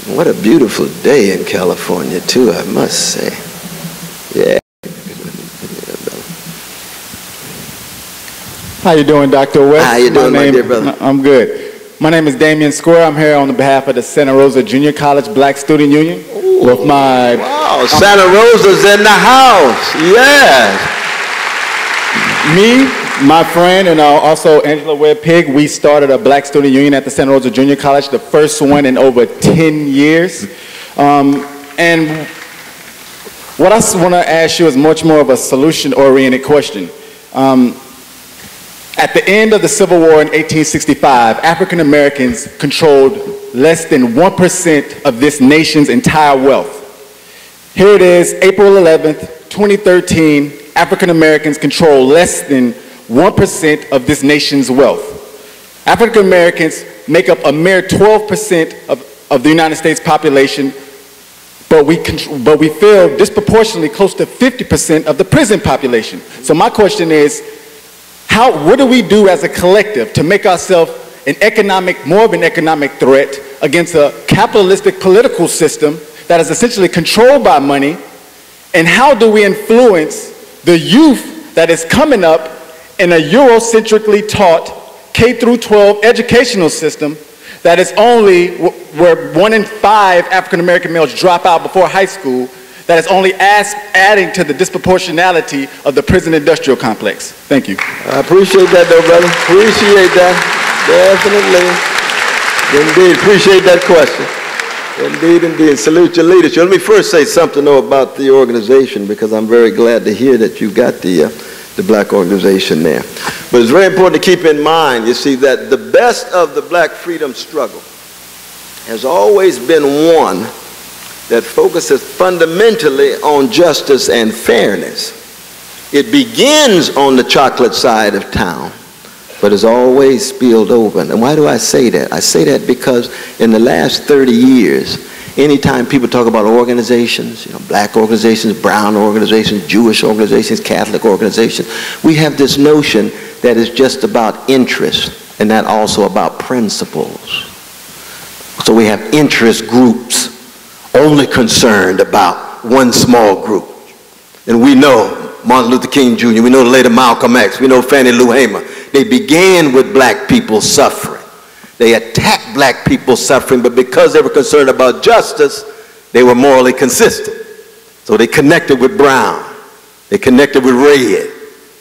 What a beautiful day in California, too, I must say. Yeah. How you doing, Dr. West? How you doing, my dear brother? I'm good. My name is Damian Square. I'm here on behalf of the Santa Rosa Junior College Black Student Union. Ooh, with my... Wow, Santa Rosa's in the house. Yes. Me, my friend, and also Angela Webb-Pig, we started a Black Student Union at the Santa Rosa Junior College, the first one in over 10 years. And what I want to ask you is much more of a solution-oriented question. At the end of the Civil War in 1865, African Americans controlled less than 1% of this nation's entire wealth. Here it is, April 11th, 2013, African Americans control less than 1% of this nation's wealth. African Americans make up a mere 12% of the United States population, but we fill disproportionately close to 50% of the prison population. So my question is, what do we do as a collective to make ourselves more of an economic threat against a capitalistic political system that is essentially controlled by money? And how do we influence the youth that is coming up in a Eurocentrically taught K-12 educational system that is only where 1 in 5 African American males drop out before high school, that is only adding to the disproportionality of the prison industrial complex? Thank you. I appreciate that, though, brother. Appreciate that. Definitely. Indeed. Appreciate that question. Indeed, indeed. Salute your leadership. Let me first say something, though, about the organization, because I'm very glad to hear that you got the black organization there. But it's very important to keep in mind, you see, that the best of the black freedom struggle has always been one that focuses fundamentally on justice and fairness. It begins on the chocolate side of town, but is always spilled over. And why do I say that? I say that because in the last 30 years, anytime people talk about organizations, black organizations, brown organizations, Jewish organizations, Catholic organizations, we have this notion that is just about interest and that also about principles. So we have interest groups only concerned about one small group. And we know Martin Luther King Jr., we know the later Malcolm X, we know Fannie Lou Hamer. They began with black people suffering. They attacked black people suffering, but because they were concerned about justice, they were morally consistent. So they connected with brown. They connected with red.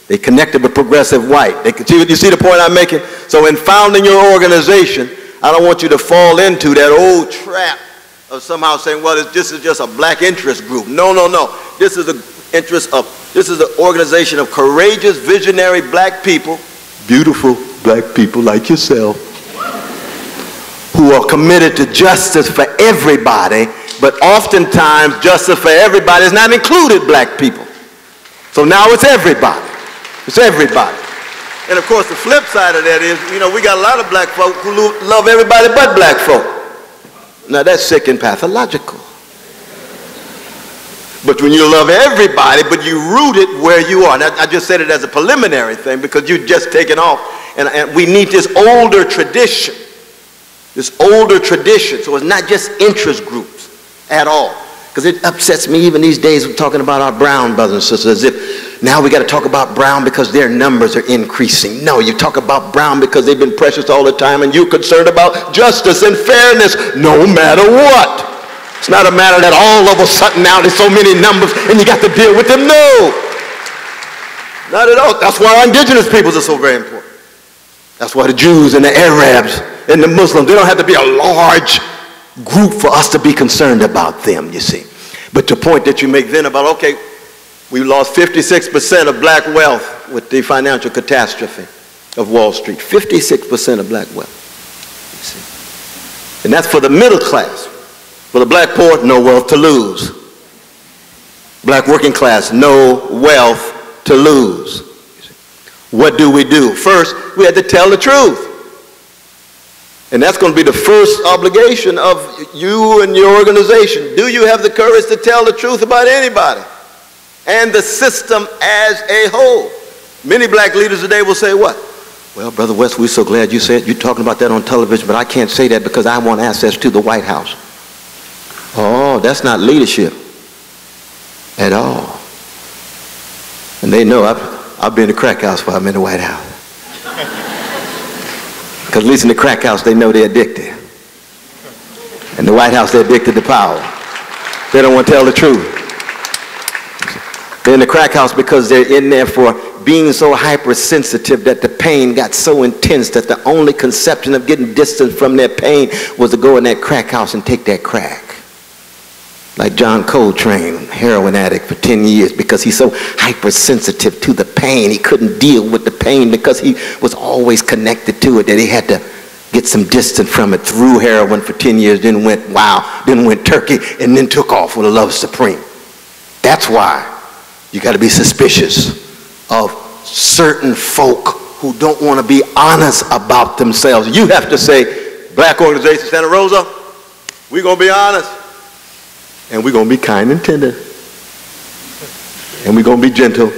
They connected with progressive white. You see the point I'm making? So in founding your organization, I don't want you to fall into that old trap of somehow saying, well, this is just a black interest group. No, no, no. This is an organization of courageous, visionary black people, beautiful black people like yourself, who are committed to justice for everybody, but oftentimes justice for everybody is not included black people. So now it's everybody. It's everybody. And of course the flip side of that is, we got a lot of black folk who love everybody but black folk. Now that's sick and pathological. But when you love everybody, but you root it where you are. Now, I just said it as a preliminary thing because you're just taking off. And we need this older tradition. This older tradition. So it's not just interest groups at all. Because it upsets me even these days we're talking about our brown brothers and sisters as if now we got to talk about brown because their numbers are increasing. No, you talk about brown because they've been precious all the time and you're concerned about justice and fairness no matter what. It's not a matter that all of a sudden now there's so many numbers and you got to deal with them. No, not at all. That's why our indigenous peoples are so very important. That's why the Jews and the Arabs and the Muslims, they don't have to be a large group for us to be concerned about them, you see. But the point that you make then about, okay, we lost 56% of black wealth with the financial catastrophe of Wall Street. 56% of black wealth, you see. And that's for the middle class. For the black poor, no wealth to lose. Black working class, no wealth to lose. What do? First, we had to tell the truth. And that's going to be the first obligation of you and your organization. Do you have the courage to tell the truth about anybody and the system as a whole? Many black leaders today will say what? Well, Brother West, we're so glad you said, you're talking about that on television, but I can't say that because I want access to the White House. all. That's not leadership at all. And they know I've been to crack house before I'm in the White House. Because at least in the crack house, they know they're addicted. In the White House, they're addicted to power. They don't want to tell the truth. They're in the crack house because they're in there for being so hypersensitive that the pain got so intense that the only conception of getting distant from their pain was to go in that crack house and take that crack. Like John Coltrane, heroin addict for 10 years because he's so hypersensitive to the pain. He couldn't deal with the pain because he was always connected to it, that he had to get some distance from it through heroin for 10 years, then went wow, then went turkey, and then took off with a love supreme. That's why you got to be suspicious of certain folk who don't want to be honest about themselves. You have to say, black organization Santa Rosa, we're going to be honest. And we're going to be kind and tender. And we're going to be gentle.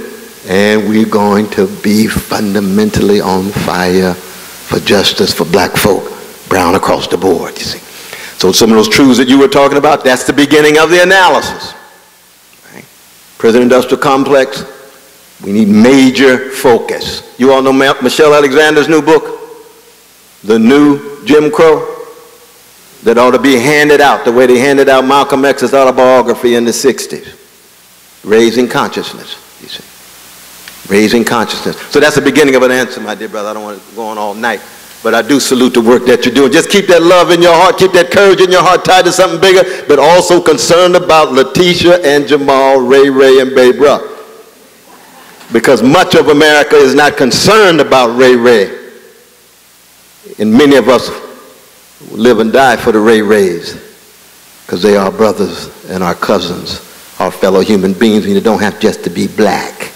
And we're going to be fundamentally on fire for justice for black folk, brown across the board, you see. So some of those truths that you were talking about, that's the beginning of the analysis. Right? Prison industrial complex, we need major focus. You all know Michelle Alexander's new book, The New Jim Crow? That ought to be handed out the way they handed out Malcolm X's autobiography in the 60s. Raising consciousness, you see. Raising consciousness. So that's the beginning of an answer, my dear brother. I don't want to go on all night, but I do salute the work that you're doing. Just keep that love in your heart, keep that courage in your heart tied to something bigger, but also concerned about Letitia and Jamal, Ray, and Babe Ruth. Because much of America is not concerned about Ray. And many of us live and die for the Rays, because they are brothers and our cousins, our fellow human beings, and you don't have just to be black.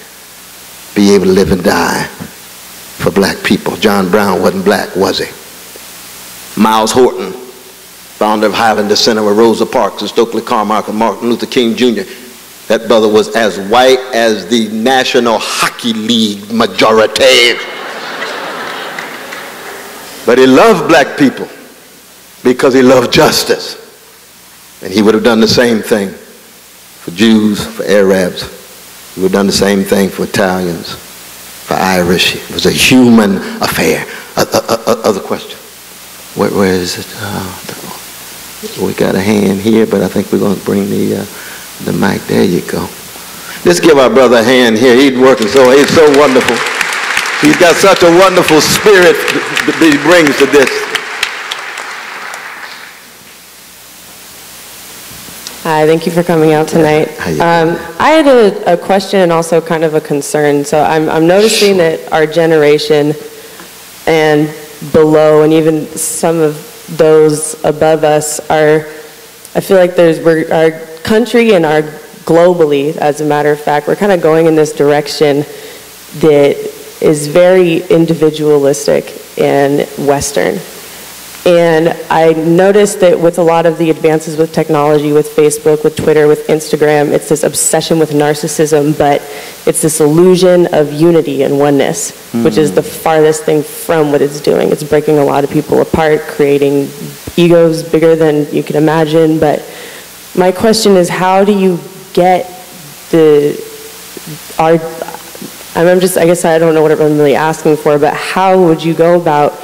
Be able to live and die for black people. John Brown wasn't black, was he? Miles Horton, founder of Highlander Center with Rosa Parks and Stokely Carmichael and Martin Luther King Jr. That brother was as white as the National Hockey League majority. But he loved black people because he loved justice. And he would have done the same thing for Jews, for Arabs. He would have done the same thing for Italians, for Irish. It was a human affair. Other question. Where is it? We got a hand here, but I think we're going to bring the mic. There you go. Let's give our brother a hand here. He's working so, he's so wonderful. He's got such a wonderful spirit that he brings to this. Hi, thank you for coming out tonight. I had a question and also kind of a concern. So I'm noticing that our generation and below, and even some of those above us, I feel like our country and our globally, as a matter of fact, we're kind of going in this direction that is very individualistic and Western. And I noticed that with a lot of the advances with technology, with Facebook, with Twitter, with Instagram, it's this obsession with narcissism, but it's this illusion of unity and oneness, which is the farthest thing from what it's doing. It's breaking a lot of people apart, creating egos bigger than you can imagine. But my question is, how do you get I guess I don't know what I'm really asking for, but how would you go about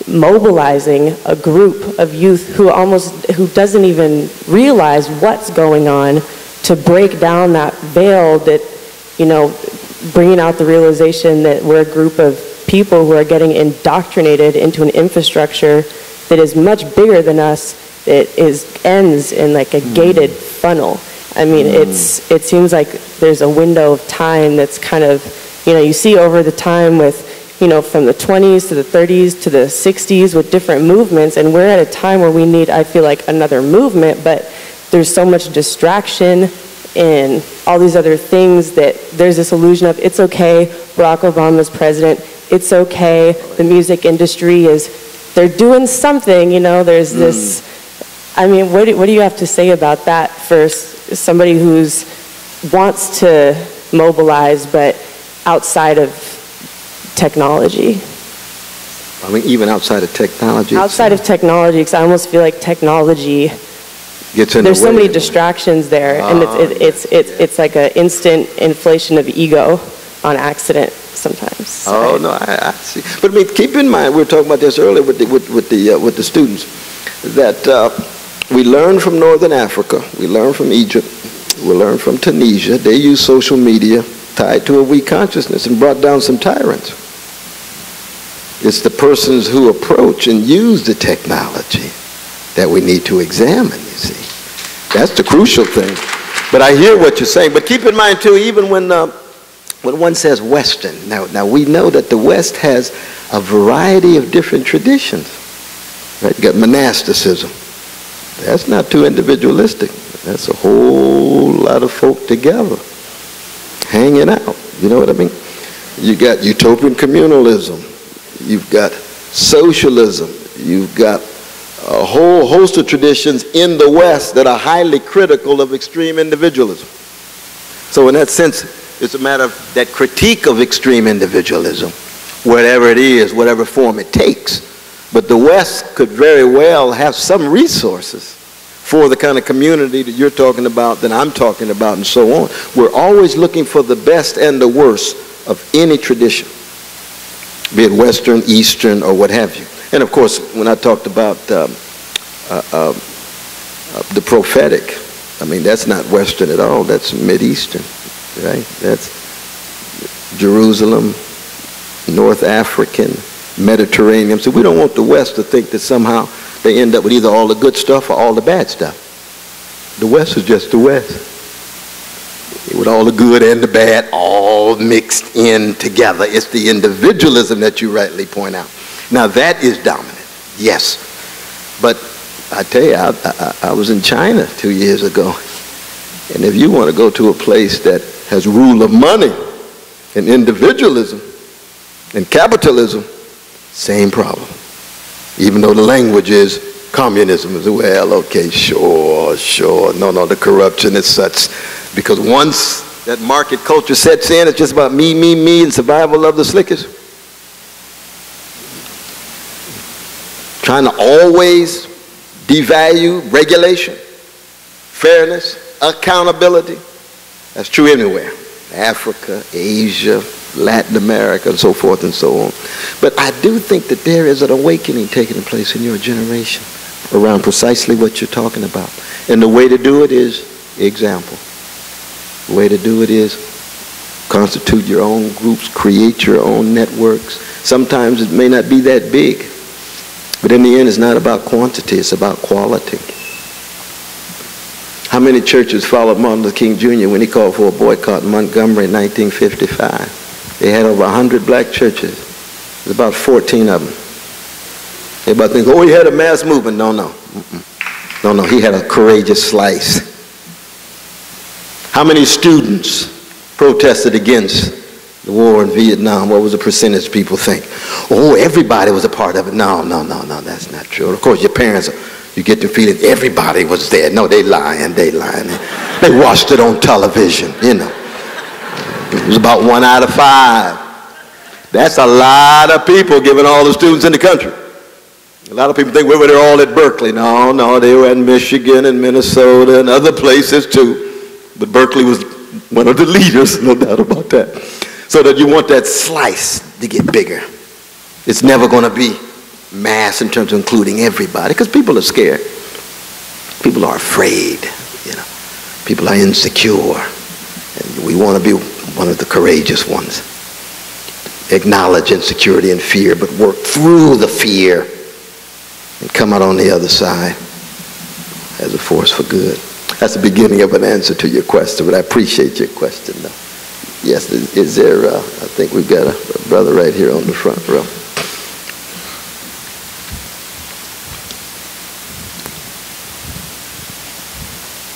mobilizing a group of youth who doesn't even realize what's going on, to break down that veil, that, bringing out the realization that we're a group of people who are getting indoctrinated into an infrastructure that is much bigger than us, that ends in like a gated funnel. I mean, it seems like there's a window of time that's kind of, you see over the time with, from the 20s to the 30s to the 60s with different movements, and we're at a time where we need, I feel like, another movement, but there's so much distraction and all these other things that there's this illusion of, it's okay, Barack Obama's president, it's okay, the music industry they're doing something, there's this, I mean, what do you have to say about that for somebody wants to mobilize, but outside of technology? I mean, even outside of technology? Outside of technology, because I almost feel like technology gets in There's the way. so many distractions there, and it's like an instant inflation of ego on accident sometimes. Oh, no, I see. But I mean, keep in mind, we were talking about this earlier with the students, that we learn from Northern Africa, we learn from Egypt, we learn from Tunisia. They use social media tied to a weak consciousness and brought down some tyrants. It's the persons who approach and use the technology that we need to examine, you see. That's the crucial thing. But I hear what you're saying. But keep in mind, too, even when one says Western, now we know that the West has a variety of different traditions. Right? You got monasticism. That's not too individualistic. That's a whole lot of folk together, hanging out. You know what I mean? You got utopian communalism. You've got socialism. You've got a whole host of traditions in the West that are highly critical of extreme individualism. So in that sense, it's a matter of that critique of extreme individualism, whatever it is, whatever form it takes. But the West could very well have some resources for the kind of community that you're talking about, that I'm talking about, and so on. We're always looking for the best and the worst of any tradition, be it Western, Eastern, or what have you. And of course, when I talked about the prophetic, I mean, that's not Western at all. That's Mid-Eastern, right? That's Jerusalem, North African, Mediterranean. So we don't want the West to think that somehow they end up with either all the good stuff or all the bad stuff. The West is just the West, with all the good and the bad all mixed in together. It's the individualism that you rightly point out. Now that is dominant, yes. But I tell you, I was in China 2 years ago, and if you want to go to a place that has rule of money and individualism and capitalism, same problem. Even though the language is communism, is well, okay, sure, no, the corruption is such, because once that market culture sets in, it's just about me, and survival of the slickest. Trying to always devalue regulation, fairness, accountability. That's true anywhere. Africa, Asia, Latin America, and so forth and so on. But I do think that there is an awakening taking place in your generation around precisely what you're talking about. And the way to do it is example. The way to do it is constitute your own groups, create your own networks. Sometimes it may not be that big, but in the end, it's not about quantity, it's about quality. How many churches followed Martin Luther King Jr. when he called for a boycott in Montgomery in 1955? They had over 100 black churches. There's about 14 of them. Everybody thinks, oh, he had a mass movement. No. No, he had a courageous slice. How many students protested against the war in Vietnam? What was the percentage people think? Oh, everybody was a part of it. No, that's not true. Of course, your parents, you get the feeling everybody was there. No, they lying. They watched it on television, you know. It was about 1 out of 5. That's a lot of people given all the students in the country. A lot of people think we were there all at Berkeley. No, they were in Michigan and Minnesota and other places too. But Berkeley was one of the leaders, no doubt about that. So that you want that slice to get bigger. It's never going to be mass in terms of including everybody, because people are scared. People are afraid, you know. People are insecure. And we want to be one of the courageous ones. Acknowledge insecurity and fear, but work through the fear and come out on the other side as a force for good. That's the beginning of an answer to your question, but I appreciate your question, though. Yes, is there, I think we've got a brother right here on the front row.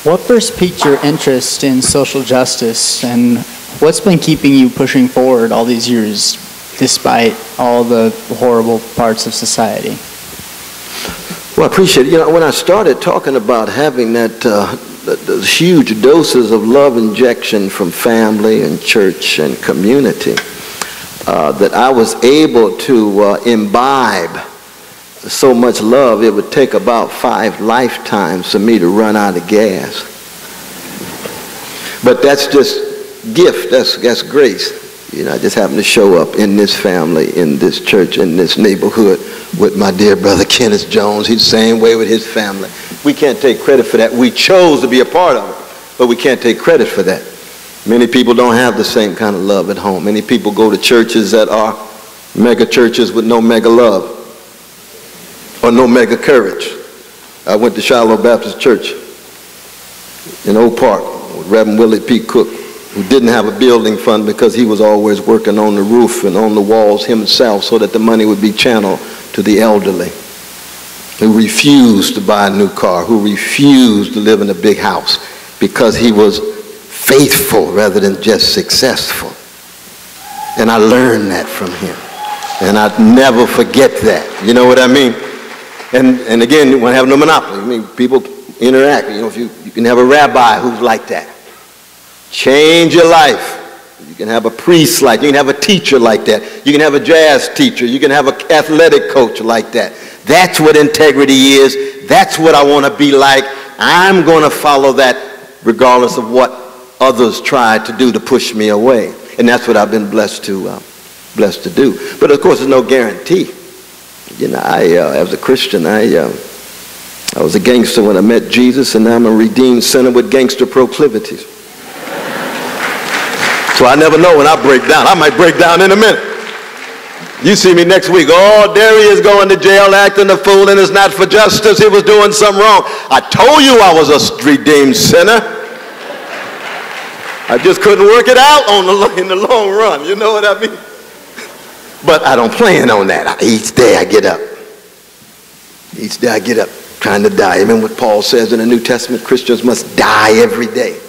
What first piqued your interest in social justice, and what's been keeping you pushing forward all these years despite all the horrible parts of society? Well, I appreciate it. You know, when I started talking about having that those huge doses of love injection from family and church and community, that I was able to imbibe so much love, it would take about 5 lifetimes for me to run out of gas. But that's just gift, that's grace. You know, I just happen to show up in this family, in this church, in this neighborhood with my dear brother Kenneth Jones. He's the same way with his family. We can't take credit for that. We chose to be a part of it, but we can't take credit for that. Many people don't have the same kind of love at home. Many people go to churches that are mega churches with no mega love or no mega courage. I went to Shiloh Baptist Church in Oak Park with Reverend Willie P. Cook, who didn't have a building fund because he was always working on the roof and on the walls himself so that the money would be channeled to the elderly, who refused to buy a new car, who refused to live in a big house because he was faithful rather than just successful. And I learned that from him. And I'd never forget that. You know what I mean? And again, you want to have no monopoly. I mean, people interact. You know, if you can have a rabbi who's like that. Change your life. You can have a priest like that. You can have a teacher like that. You can have a jazz teacher. You can have an athletic coach like that. That's what integrity is. That's what I want to be like. I'm going to follow that regardless of what others try to do to push me away. And that's what I've been blessed to do. But of course, there's no guarantee. You know, as a Christian, I was a gangster when I met Jesus, and now I'm a redeemed sinner with gangster proclivities. So I never know when I break down. I might break down in a minute. You see me next week. Oh, there he is going to jail acting a fool, and it's not for justice. He was doing something wrong. I told you I was a redeemed sinner. I just couldn't work it out in the long run. You know what I mean? But I don't plan on that. Each day I get up. Each day I get up trying to die. Even what Paul says in the New Testament, Christians must die every day.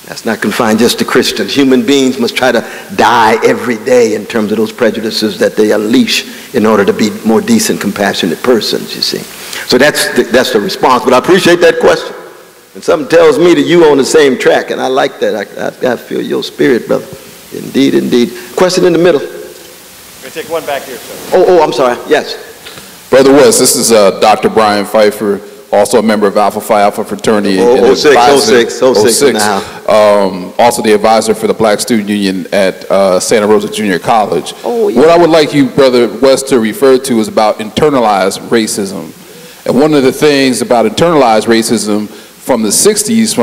That's not confined just to Christians. Human beings must try to die every day in terms of those prejudices that they unleash in order to be more decent, compassionate persons, you see. So that's the response. But I appreciate that question. And something tells me that you on the same track, and I like that. I feel your spirit, brother. Indeed, indeed. Question in the middle. We're going to take one back here, sir. Oh, I'm sorry. Yes. Brother West, this is Dr. Brian Pfeiffer, also a member of Alpha Phi Alpha fraternity. 06 now. Also the advisor for the Black Student Union at Santa Rosa Junior College. Oh, yeah. What I would like you, Brother West, to refer to is about internalized racism. And one of the things about internalized racism from the 60s,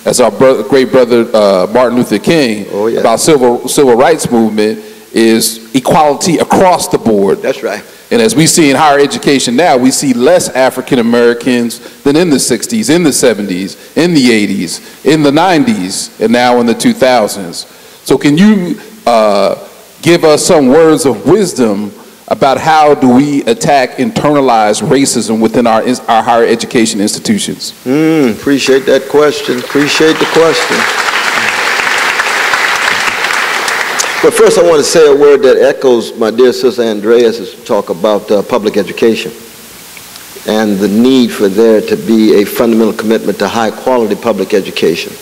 as our great brother Martin Luther King, about civil rights movement, is equality across the board. That's right. And as we see in higher education now, we see less African Americans than in the 60s, in the 70s, in the 80s, in the 90s, and now in the 2000s. So can you give us some words of wisdom about how do we attack internalized racism within our higher education institutions? Appreciate that question. Appreciate the question. But first I want to say a word that echoes my dear sister Andréa's talk about public education and the need for there to be a fundamental commitment to high quality public education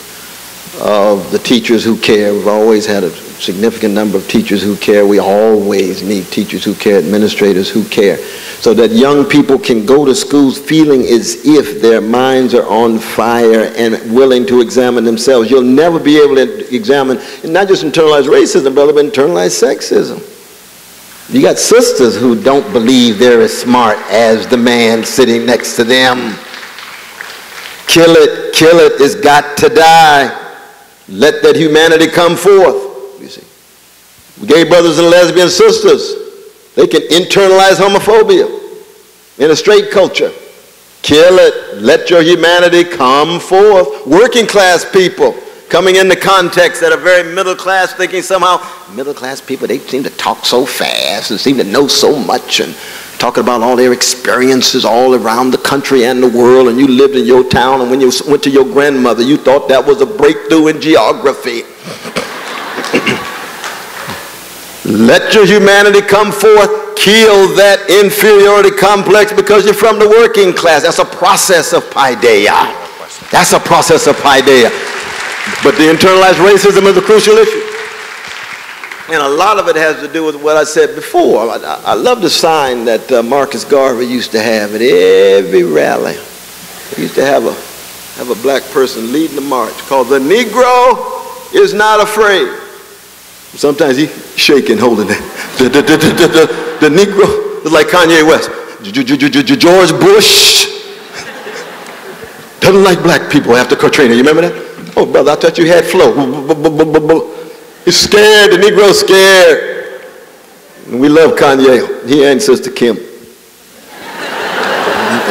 of the teachers who care. We've always had a significant number of teachers who care. We always need teachers who care, administrators who care, so that young people can go to schools feeling as if their minds are on fire and willing to examine themselves. You'll never be able to examine not just internalized racism, brother, but internalized sexism. You got sisters who don't believe they're as smart as the man sitting next to them. Kill it, it's got to die. Let that humanity come forth, you see. Gay brothers and lesbian sisters, they can internalize homophobia in a straight culture. Kill it, let your humanity come forth. Working class people coming into context that are very middle class, thinking somehow, middle class people, they seem to talk so fast and seem to know so much and talking about all their experiences all around the country and the world, and you lived in your town, and when you went to your grandmother, you thought that was a breakthrough in geography. Let your humanity come forth. Kill that inferiority complex because you're from the working class. That's a process of paideia. That's a process of paideia. But the internalized racism is a crucial issue. And a lot of it has to do with what I said before. I love the sign that Marcus Garvey used to have at every rally. He used to have a black person leading the march called "The Negro is Not Afraid." Sometimes he's shaking, holding it. The Negro is like Kanye West. George Bush doesn't like black people after Katrina. You remember that? Oh, brother, I thought you had flow. He's scared. The Negro's scared. And we love Kanye. He and Sister Kim.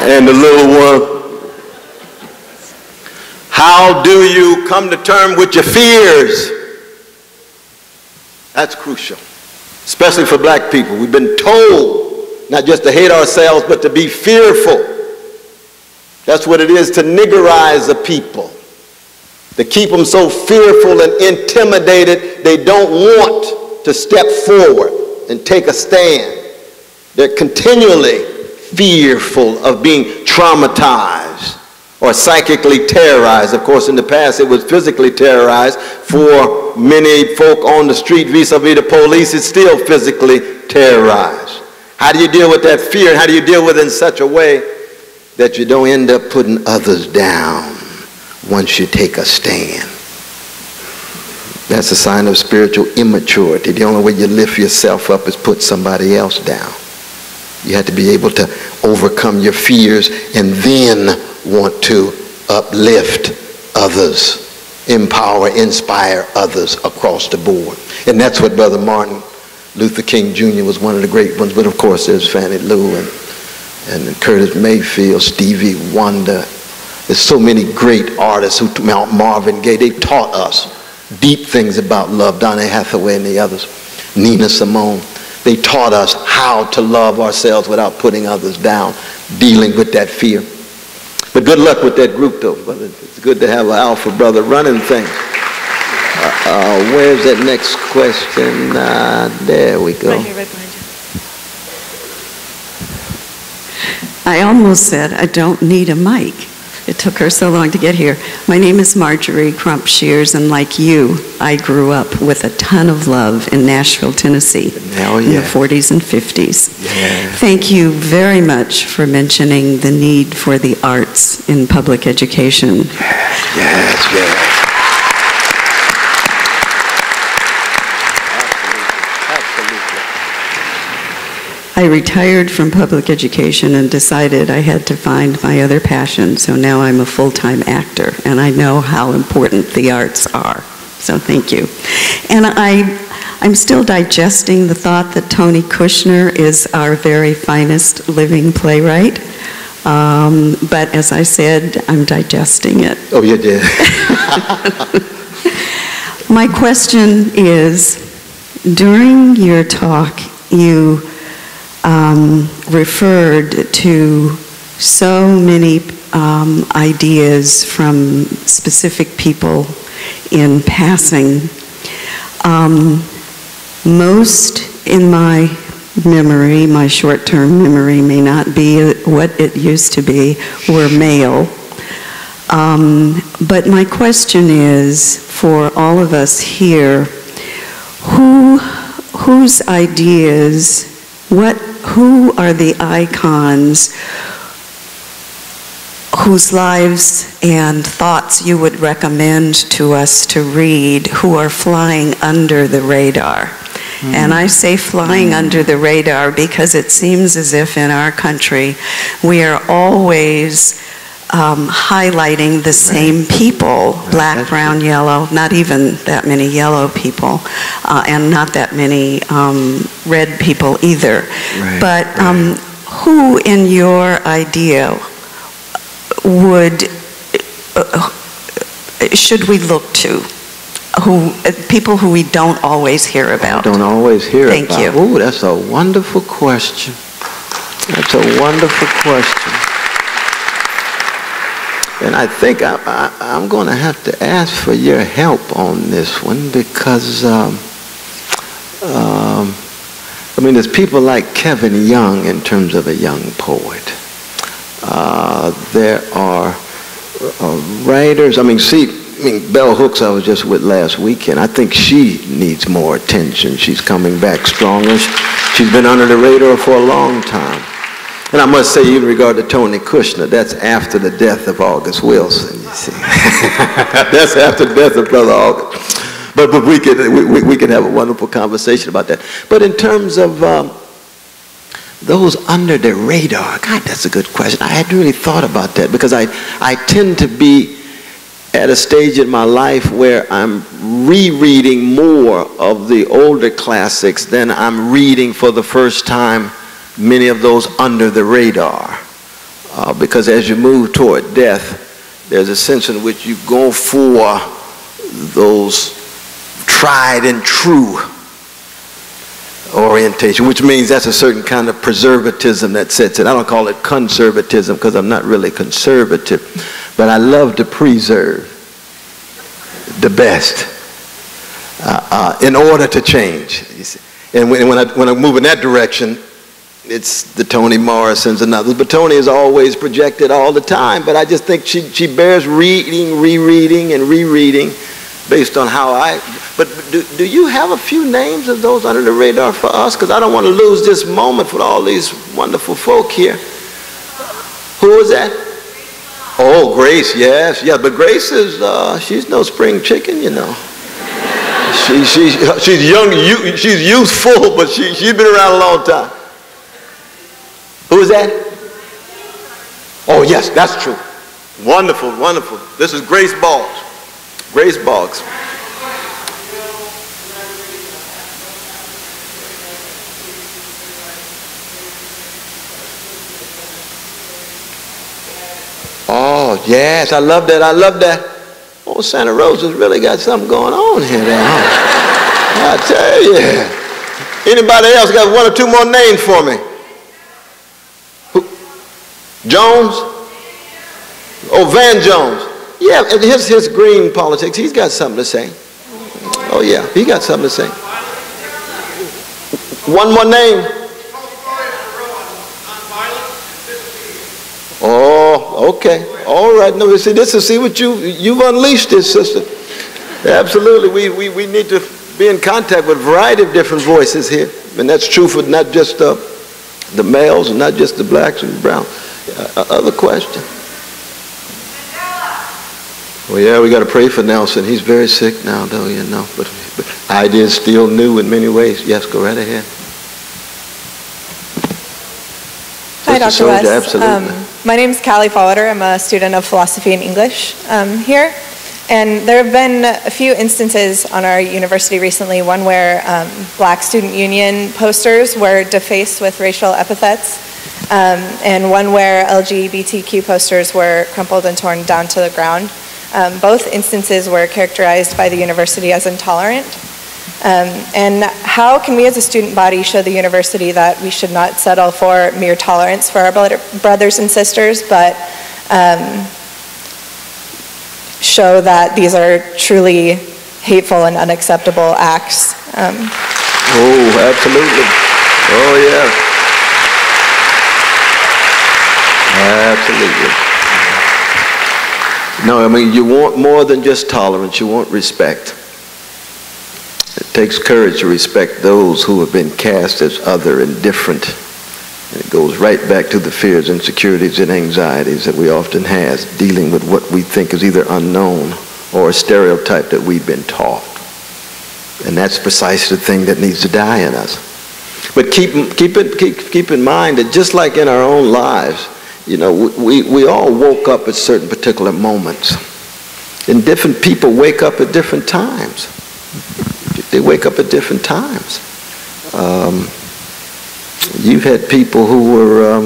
And the little one. How do you come to terms with your fears? That's crucial, especially for black people. We've been told not just to hate ourselves, but to be fearful. That's what it is to niggerize a people, to keep them so fearful and intimidated they don't want to step forward and take a stand. They're continually fearful of being traumatized or psychically terrorized. Of course, in the past, it was physically terrorized. For many folk on the street vis-a-vis the police, it's still physically terrorized. How do you deal with that fear? And how do you deal with it in such a way that you don't end up putting others down once you take a stand? That's a sign of spiritual immaturity. The only way you lift yourself up is put somebody else down. You have to be able to overcome your fears and then want to uplift others, empower, inspire others across the board. And that's what Brother Martin Luther King Jr. was one of the great ones. But of course there's Fannie Lou and Curtis Mayfield, Stevie Wonder. There's so many great artists who, Marvin Gaye, they taught us deep things about love. Donna Hathaway and the others, Nina Simone. They taught us how to love ourselves without putting others down, dealing with that fear. But good luck with that group, though, brother. It's good to have an alpha brother running things. Where's that next question? There we go. Right here, right behind you. I almost said I don't need a mic. It took her so long to get here. My name is Marjorie Crump Shears, and like you, I grew up with a ton of love in Nashville, Tennessee in the 40s and 50s. Yeah. Thank you very much for mentioning the need for the arts in public education. Yes. I retired from public education and decided I had to find my other passion, so now I'm a full-time actor, and I know how important the arts are, so thank you. And I'm still digesting the thought that Tony Kushner is our very finest living playwright, but as I said, I'm digesting it. Oh, you did. My question is, during your talk, you referred to so many ideas from specific people in passing. Most in my memory, my short-term memory may not be what it used to be, were male. But my question is, for all of us here, whose ideas, who are the icons whose lives and thoughts you would recommend to us to read, who are flying under the radar? And I say flying under the radar because it seems as if in our country we are always highlighting the same people, black, brown, yellow, not even that many yellow people, and not that many red people either. But who in your idea should we look to? People who we don't always hear about. Don't always hear about. Thank you. Oh, that's a wonderful question. That's a wonderful question. And I think I'm going to have to ask for your help on this one because, I mean, there's people like Kevin Young in terms of a young poet. There are writers, I mean, see, mean, Bell Hooks I was just with last weekend. I think she needs more attention. She's coming back stronger. She's been under the radar for a long time. And I must say, even in regard to Tony Kushner, that's after the death of August Wilson, you see. That's after the death of Brother August. But we could have a wonderful conversation about that. But in terms of those under the radar, God, that's a good question. I hadn't really thought about that because I tend to be at a stage in my life where I'm rereading more of the older classics than I'm reading for the first time many of those under the radar. Because as you move toward death, there's a sense in which you go for those tried and true orientation, which means that's a certain kind of preservatism that sets in. I don't call it conservatism because I'm not really conservative, but I love to preserve the best in order to change. You see. And when I move in that direction, it's the Toni Morrisons and others. But Toni is always projected all the time. But I just think she bears reading, rereading, and rereading based on how I... But do you have a few names of those under the radar for us? Because I don't want to lose this moment with all these wonderful folk here. Who is that? Oh, Grace, yes. Yeah, but Grace is, she's no spring chicken, you know. She's young, she's youthful, but she's been around a long time. Who is that? Oh, yes, that's true. Wonderful, wonderful. This is Grace Boggs. Grace Boggs. Oh, yes, I love that. I love that. Oh, Santa Rosa's really got something going on here now. I tell you. Anybody else got one or two more names for me? Jones? Oh, Van Jones. Yeah, and his green politics, he's got something to say. Oh, yeah, he got something to say. One more name. Oh, okay. All right. No, see, this is, see what you've unleashed this, sister. Absolutely. We need to be in contact with a variety of different voices here. And that's true for not just the males and not just the blacks and the browns. Other question? Well, yeah, we got to pray for Nelson. He's very sick now, though, you know. But ideas still new in many ways. Yes, go right ahead. Hi, Dr. West. Absolutely. My name is Callie Fowler. I'm a student of philosophy and English here. And there have been a few instances on our university recently, one where Black Student Union posters were defaced with racial epithets, and one where LGBTQ posters were crumpled and torn down to the ground. Both instances were characterized by the university as intolerant. And how can we as a student body show the university that we should not settle for mere tolerance for our brothers and sisters, but show that these are truly hateful and unacceptable acts? Oh, absolutely. Oh, yeah. Absolutely. No, I mean, you want more than just tolerance. You want respect. It takes courage to respect those who have been cast as other and different. And it goes right back to the fears, insecurities, and anxieties that we often have dealing with what we think is either unknown or a stereotype that we've been taught. And that's precisely the thing that needs to die in us. But keep in mind that just like in our own lives, you know, we all woke up at certain particular moments. And different people wake up at different times. They wake up at different times. You've had people who were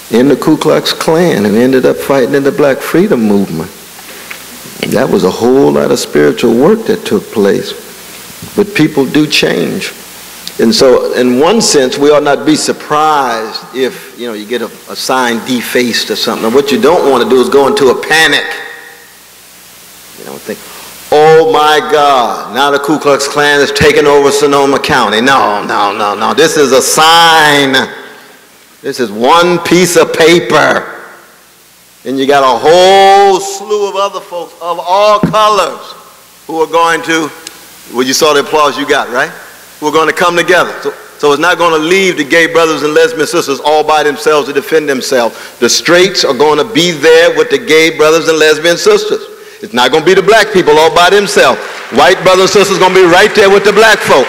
in the Ku Klux Klan and ended up fighting in the Black Freedom Movement. And that was a whole lot of spiritual work that took place. But people do change. And so, in one sense, we ought not be surprised if, you know, you get a sign defaced or something. What you don't want to do is go into a panic. You know, think, oh my God, now the Ku Klux Klan is taking over Sonoma County. No. This is a sign. This is one piece of paper. And you got a whole slew of other folks of all colors who are going to, well, you saw the applause you got, right? Who are going to come together. So it's not going to leave the gay brothers and lesbian sisters all by themselves to defend themselves. The straights are going to be there with the gay brothers and lesbian sisters. It's not going to be the black people all by themselves. White brothers and sisters are going to be right there with the black folk.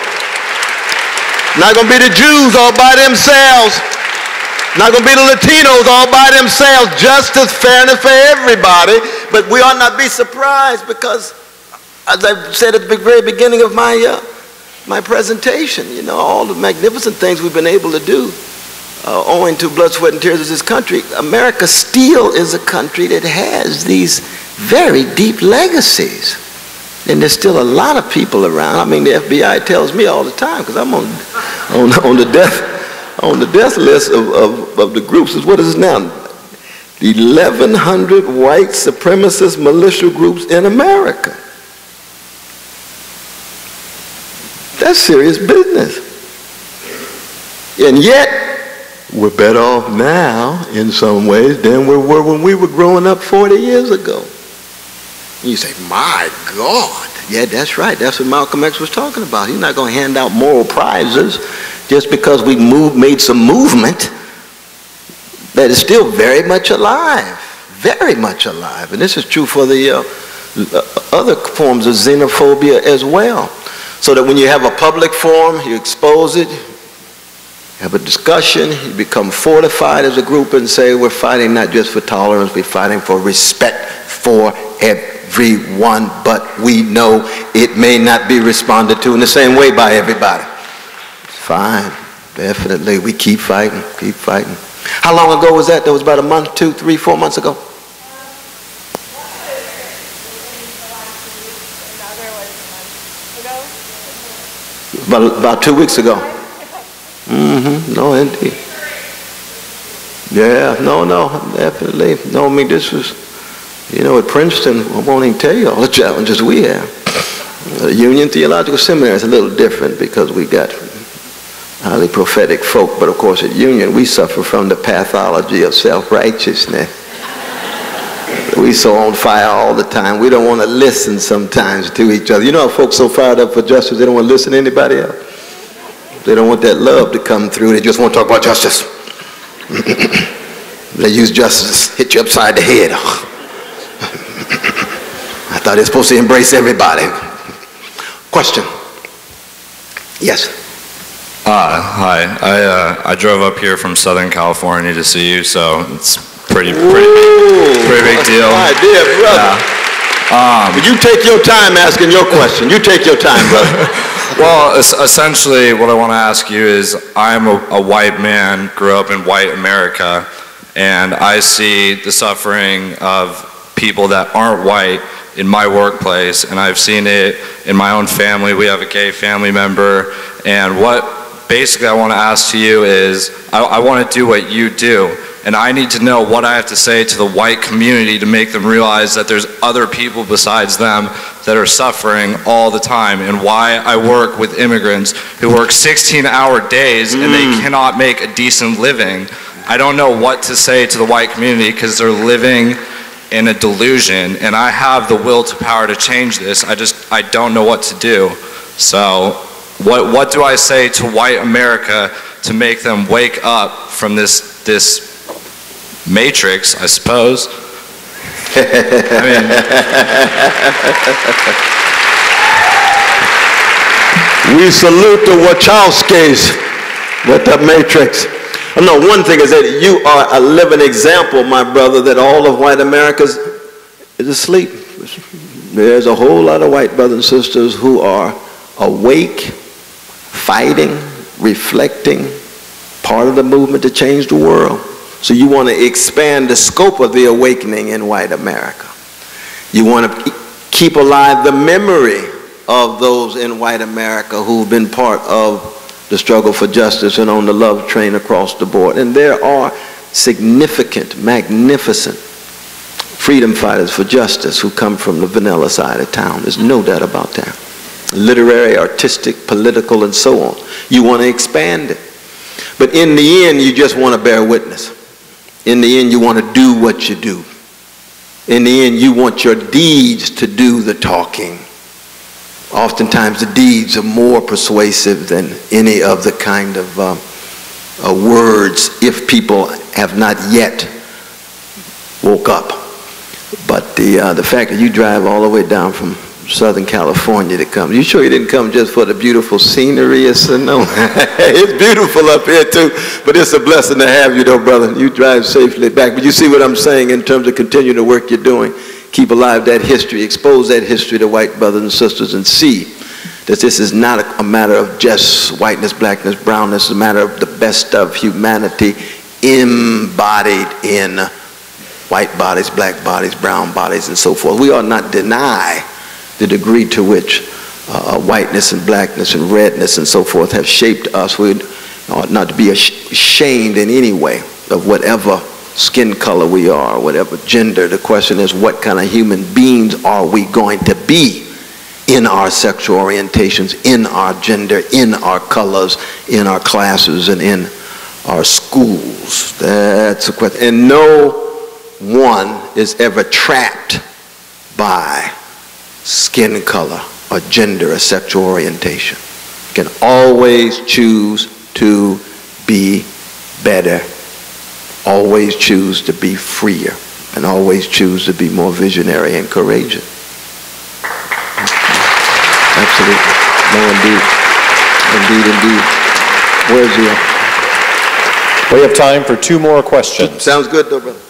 Not going to be the Jews all by themselves. Not going to be the Latinos all by themselves. Justice, fairness for everybody. But we ought not be surprised because, as I said at the very beginning of my presentation, you know, all the magnificent things we've been able to do owing to blood, sweat, and tears of this country. America still is a country that has these very deep legacies. And there's still a lot of people around. I mean, the FBI tells me all the time, because I'm on the death list of the groups. What is it now? 1,100 white supremacist militia groups in America. That's serious business. And yet, we're better off now in some ways than we were when we were growing up 40 years ago. You say, my God. Yeah, that's right. That's what Malcolm X was talking about. He's not going to hand out moral prizes just because we made some movement that is still very much alive. Very much alive. And this is true for the other forms of xenophobia as well. So that when you have a public forum, you expose it, have a discussion, you become fortified as a group and say, we're fighting not just for tolerance, we're fighting for respect for everyone, but we know it may not be responded to in the same way by everybody. Fine, definitely, we keep fighting, keep fighting. How long ago was that? That was about a month, 2, 3, 4 months ago? About 2 weeks ago. No, indeed. Yeah, no, definitely. No, I mean, this was, you know, at Princeton, I won't even tell you all the challenges we have. The Union Theological Seminary is a little different because we got highly prophetic folk, but of course at Union we suffer from the pathology of self-righteousness. We so on fire all the time. We don't want to listen sometimes to each other. You know how folks so fired up for justice, they don't want to listen to anybody else? They don't want that love to come through. They just want to talk about justice. They use justice to hit you upside the head. I thought they're supposed to embrace everybody. Question? Yes. Hi. I drove up here from Southern California to see you, so it's pretty big deal. My dear brother. But you take your time asking your question. You take your time, brother. Well, essentially what I want to ask you is, I'm a white man, grew up in white America, and I see the suffering of people that aren't white in my workplace, and I've seen it in my own family. We have a gay family member, and what basically I want to ask to you is, I want to do what you do, and I need to know what I have to say to the white community to make them realize that there's other people besides them that are suffering all the time, and why I work with immigrants who work 16-hour days and they cannot make a decent living. I don't know what to say to the white community because they're living in a delusion, and I have the will to power to change this. I don't know what to do. So what do I say to white America to make them wake up from this matrix, I suppose? I mean, we salute the Wachowskis with the matrix. No, one thing is that you are a living example, my brother, that all of white America is asleep. There's a whole lot of white brothers and sisters who are awake, fighting, reflecting, part of the movement to change the world. So you want to expand the scope of the awakening in white America. You want to keep alive the memory of those in white America who've been part of the struggle for justice and on the love train across the board. And there are significant, magnificent freedom fighters for justice who come from the vanilla side of town. There's no doubt about that. Literary, artistic, political, and so on. You want to expand it. But in the end, you just want to bear witness. In the end, you want to do what you do. In the end, you want your deeds to do the talking. Oftentimes, the deeds are more persuasive than any of the kind of words if people have not yet woke up. But the fact that you drive all the way down from Southern California to come, you sure you didn't come just for the beautiful scenery? No, it's beautiful up here too, but it's a blessing to have you though, brother. You drive safely back. But you see what I'm saying in terms of continuing the work you're doing. Keep alive that history, expose that history to white brothers and sisters, and see that this is not a matter of just whiteness, blackness, brownness. It's a matter of the best of humanity embodied in white bodies, black bodies, brown bodies, and so forth. We ought not deny the degree to which whiteness and blackness and redness and so forth have shaped us. We ought not to be ashamed in any way of whatever skin color we are, whatever gender. The question is, what kind of human beings are we going to be in our sexual orientations, in our gender, in our colors, in our classes, and in our schools? That's a question. And no one is ever trapped by skin color or gender or sexual orientation. You can always choose to be better, always choose to be freer, and always choose to be more visionary and courageous. Absolutely. No, indeed. Indeed, indeed. Where's the... We have time for 2 more questions. Sounds good, though, brother.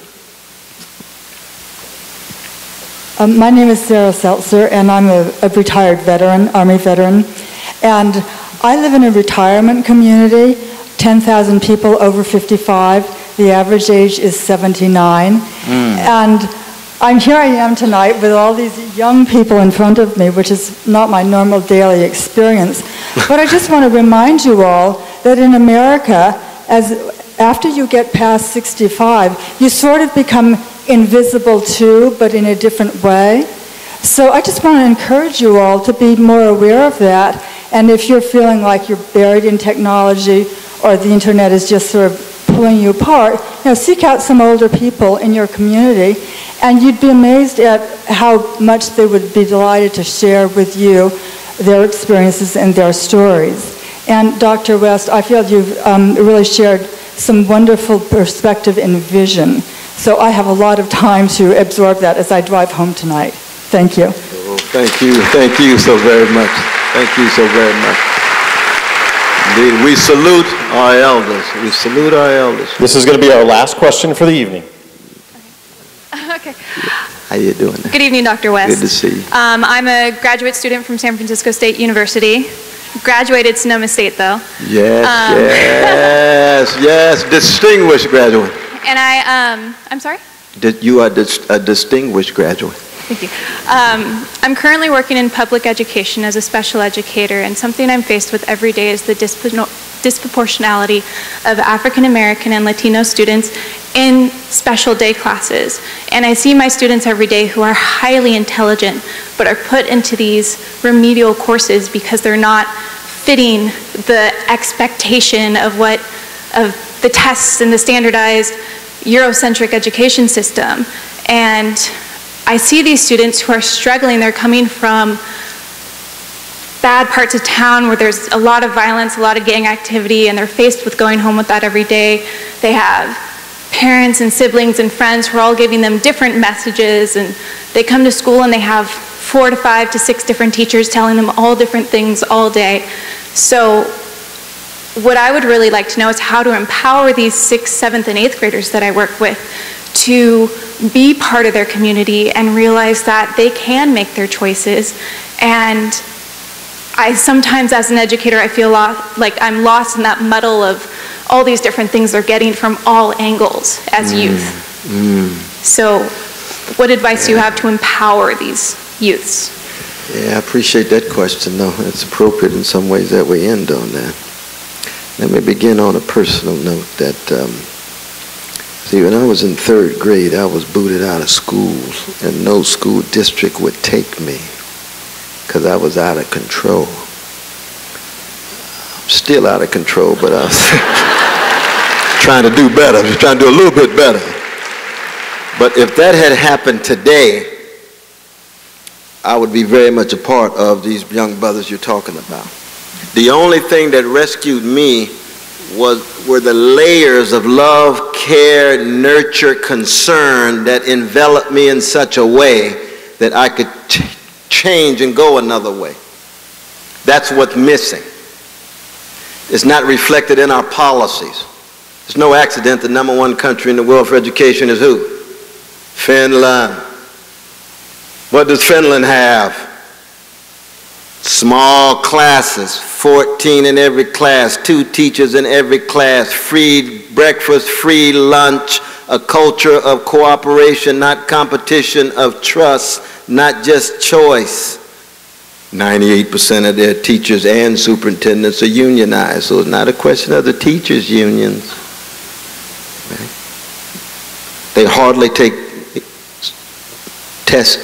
My name is Sarah Seltzer, and I'm a retired veteran, Army veteran. And I live in a retirement community, 10,000 people over 55. The average age is 79. And here I am tonight with all these young people in front of me, which is not my normal daily experience. But I just want to remind you all that in America, after you get past 65, you sort of become invisible too, but in a different way. So I just want to encourage you all to be more aware of that. And if you're feeling like you're buried in technology or the internet is just sort of pulling you apart, seek out some older people in your community, and you'd be amazed at how much they would be delighted to share with you their experiences and their stories. And Dr. West, I feel you've really shared some wonderful perspective and vision. So I have a lot of time to absorb that as I drive home tonight. Thank you. Oh, thank you so very much. Thank you so very much. Indeed, we salute our elders. We salute our elders. This is going to be our last question for the evening. Okay. How you doing? Good evening, Dr. West. Good to see you. I'm a graduate student from San Francisco State University. Graduated Sonoma State, though. Yes, yes, distinguished graduate. And I'm sorry? You are a distinguished graduate. Thank you. I'm currently working in public education as a special educator, and something I'm faced with every day is the disproportionality of African American and Latino students in special day classes. And I see my students every day who are highly intelligent, but are put into these remedial courses because they're not fitting the expectation of the tests and the standardized Eurocentric education system. And I see these students who are struggling. They're coming from bad parts of town where there's a lot of violence, a lot of gang activity, and they're faced with going home with that every day. They have parents and siblings and friends who are all giving them different messages, and they come to school and they have 4 to 5 to 6 different teachers telling them all different things all day. So what I would really like to know is how to empower these 6th, 7th, and 8th graders that I work with to be part of their community and realize that they can make their choices. And I sometimes, as an educator, I feel like I'm lost in that muddle of all these different things they're getting from all angles as youth. So what advice do you have to empower these youths? Yeah, I appreciate that question. No, it's appropriate in some ways that we end on that. Let me begin on a personal note that, see, when I was in 3rd grade, I was booted out of schools, and no school district would take me because I was out of control. I'm still out of control, but I was trying to do better. I was trying to do a little bit better. But if that had happened today, I would be very much a part of these young brothers you're talking about. The only thing that rescued me were the layers of love, care, nurture, concern that enveloped me in such a way that I could change and go another way. That's what's missing. It's not reflected in our policies. It's no accident the #1 country in the world for education is who? Finland. What does Finland have? Small classes, 14 in every class, 2 teachers in every class, free breakfast, free lunch, a culture of cooperation, not competition, of trust, not just choice. 98% of their teachers and superintendents are unionized, so it's not a question of the teachers' unions. Right? They hardly take tests,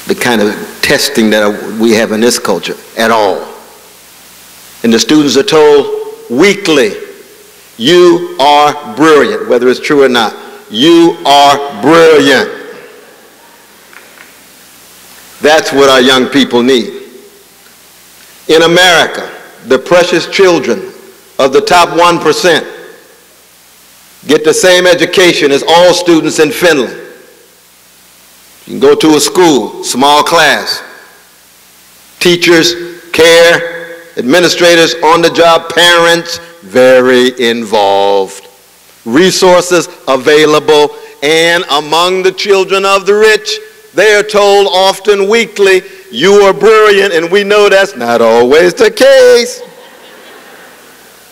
the kind of testing that we have in this culture at all. And the students are told weekly, you are brilliant, whether it's true or not. You are brilliant. That's what our young people need. In America, the precious children of the top 1% get the same education as all students in Finland. You can go to a school, small class, teachers, care, administrators on the job, parents, very involved, resources available, and among the children of the rich, they are told often weekly, you are brilliant, and we know that's not always the case.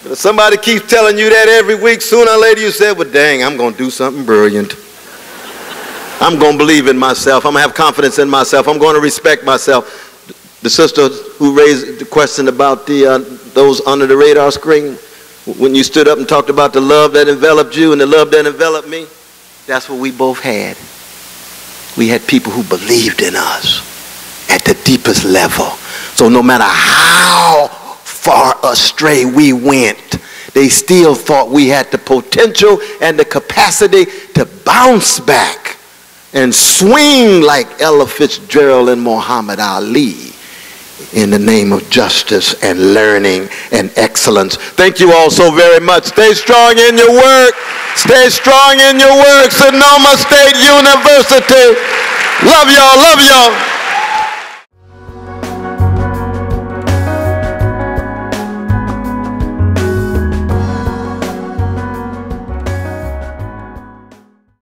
But if somebody keeps telling you that every week, sooner or later you say, well, dang, I'm going to do something brilliant. I'm going to believe in myself. I'm going to have confidence in myself. I'm going to respect myself. The sister who raised the question about those under the radar screen, when you stood up and talked about the love that enveloped you and the love that enveloped me, that's what we both had. We had people who believed in us at the deepest level. So no matter how far astray we went, they still thought we had the potential and the capacity to bounce back and swing like Ella Fitzgerald and Muhammad Ali in the name of justice and learning and excellence. Thank you all so very much. Stay strong in your work. Stay strong in your work. Sonoma State University. Love y'all. Love y'all.